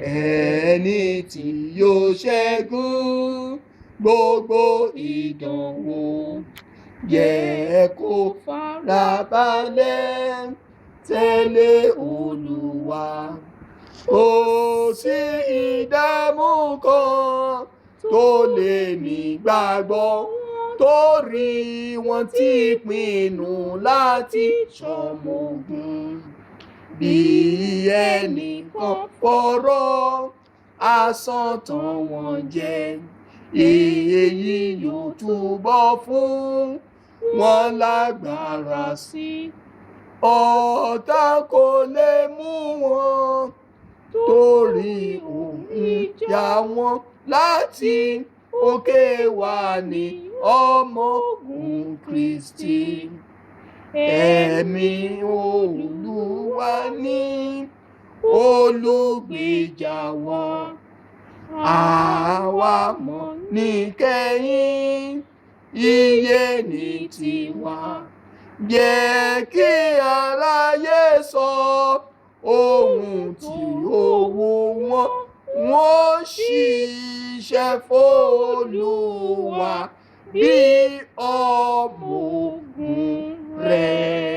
ẹni tí yóò ṣẹ́gun gbogbo ìdánwò. Jẹ́ kó farabalẹ̀ tẹ̀lé Olúwa. Kò sí ìdààmú kan tó lè ní gbàgbọ́, torí wọ́n ti pinnu láti ṣọmọ ogun. Bí ẹnìkan fọ̀rọ̀ asán tàn wọ́n jẹ, èyí yóò túbọ̀ fún wọn lágbára sí. Ọ̀tá kò lè mú wọn, torí ohun ìjà wọn láti òkè wá ní ọmọ ogun Kristi. Ẹ̀mí Olúwa ni olùgbèjà wọn. Àwa mọ̀ níkẹyìn ìyè ní tiwa. Jẹ́ kí aráyé sọ ohun tí ó wù wọ́n, wọ́n ṣiṣẹ́ f'Olúwa bí ọmọ ogun rẹ̀.